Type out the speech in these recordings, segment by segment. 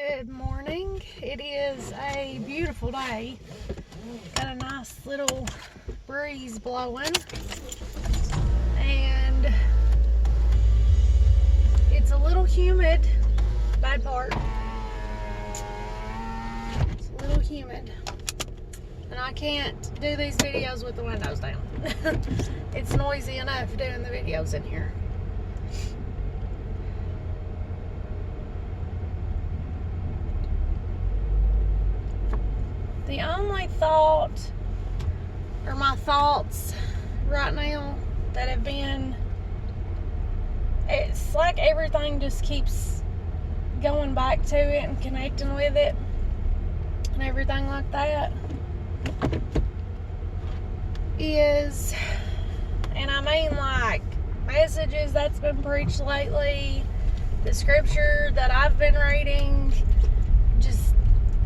Good morning. It is a beautiful day. Got a nice little breeze blowing, and it's a little humid. Bad part. It's a little humid, and I can't do these videos with the windows down. It's noisy enough doing the videos in here. The only thought, or my thoughts right now that have been, it's like everything just keeps going back to it and connecting with it and everything like that, is, and I mean like messages that's been preached lately, the scripture that I've been reading, just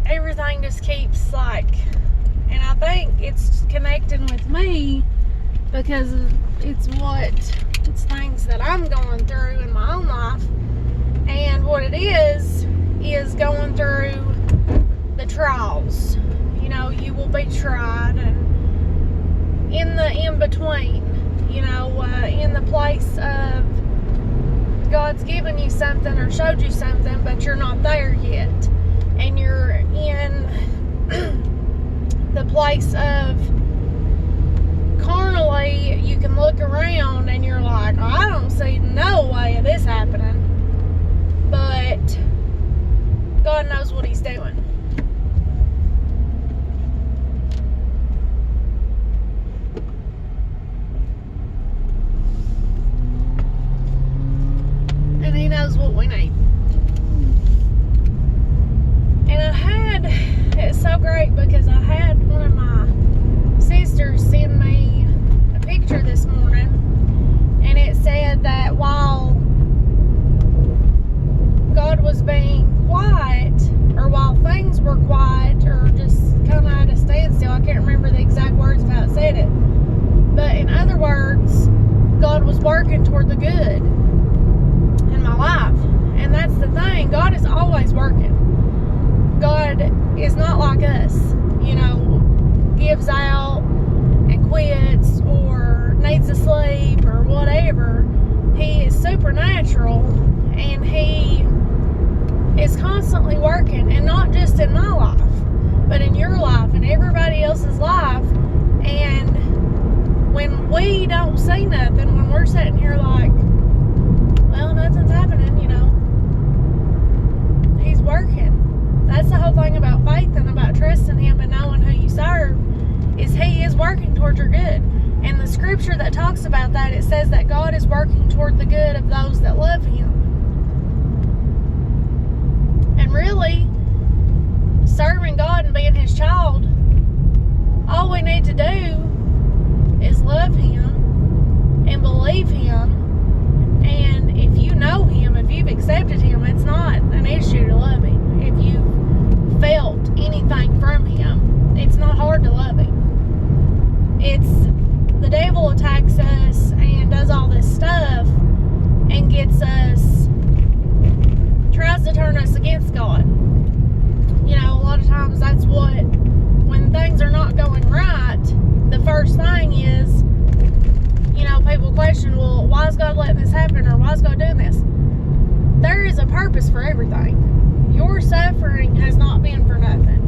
everything just keeps like, and I think it's connecting with me because it's things that I'm going through in my own life, and what it is going through the trials. You know, you will be tried, and in the in-between, you know, in the place of God's given you something or showed you something, but you're not there yet. And you're in the place of carnally, you can look around and you're like, oh, I don't see no way of this happening. But God knows what He's doing. And He knows what we need. And it's so great because I had one of my sisters send me a picture this morning, and it said that while God was being quiet, or while things were quiet, or just kind of at a standstill, I can't remember the exact words of how it said it, but in other words, God was working toward the good in my life. And that's the thing, God is always working. God is not like us, you know, gives out and quits or needs to sleep or whatever. He is supernatural, and He is constantly working, and not just in my life, but in your life and everybody else's life. And when we don't see nothing, when we're sitting here like, well, nothing's happening, you know, He's working. That's the whole thing about faith and about trusting Him and knowing who you serve, is He is working towards your good. And the scripture that talks about that, it says that God is working toward the good of those that love Him. And really, serving God and being His child, all we need to do is love Him and believe Him. And if you know Him, if you've accepted Him, it's not an issue to love Him. If you felt anything from Him, it's not hard to love Him. It's the devil attacks us and does all this stuff and gets us, tries to turn us against God. You know, a lot of times that's what, when things are not going right, the first thing is, you know, people question, well, why is God letting this happen, or why is God doing this? There is a purpose for everything. Your suffering has not been for nothing.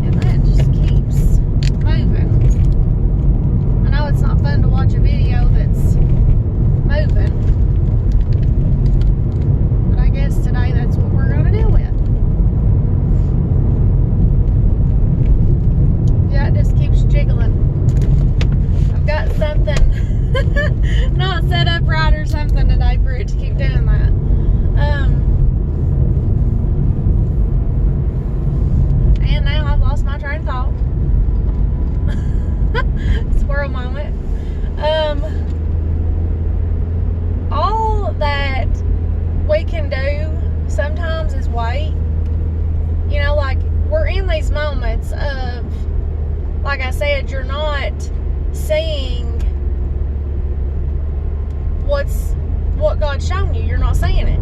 And that just keeps moving. I know it's not fun to watch a video that's moving, but I guess today that's what we're going to deal with. Yeah, it just keeps jiggling. I've got something not set up right or something today for it to keep doing that. And now I've lost my train of thought. Squirrel moment. All that we can do sometimes is wait. You know, like, we're in these moments of, like I said, you're not seeing what God's shown you. You're not seeing it.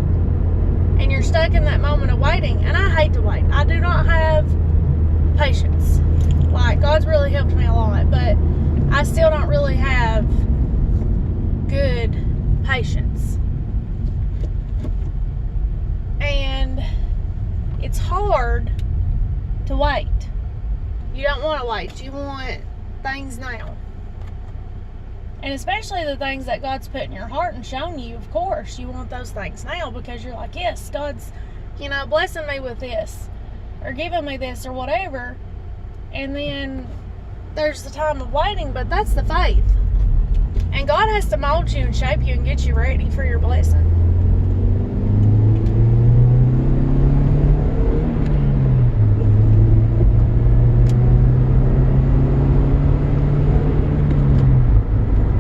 and you're stuck in that moment of waiting. And I hate to wait. I do not have patience. Like, God's really helped me a lot, but I still don't really have good patience. And it's hard to wait. You don't want to wait. You want things now. And especially the things that God's put in your heart and shown you, of course, you want those things now, because you're like, yes, God's, blessing me with this, or giving me this, or whatever. And then there's the time of waiting, but that's the faith. And God has to mold you and shape you and get you ready for your blessing.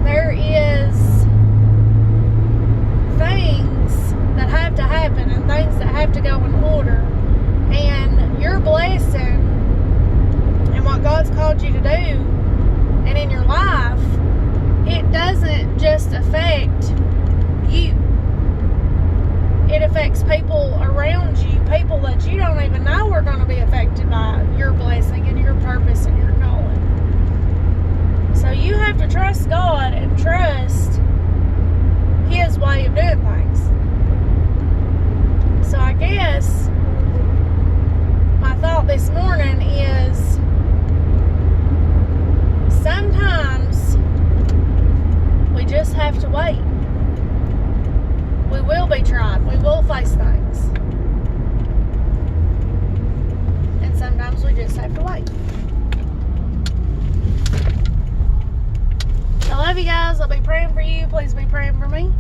There is things that have to happen and things that have to go in order. And your blessing and what God's called you to do and in your life, it doesn't just affect you. It affects people around you, people that you don't even know are going to be affected by your blessing and your purpose and your calling. So you have to trust God and trust His way of doing things. So I guess my thought this morning is, sometimes we just have to wait. We will be tried. We will face things. And sometimes we just have to wait. I love you guys. I'll be praying for you. Please be praying for me.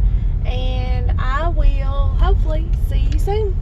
And I will hopefully see you soon.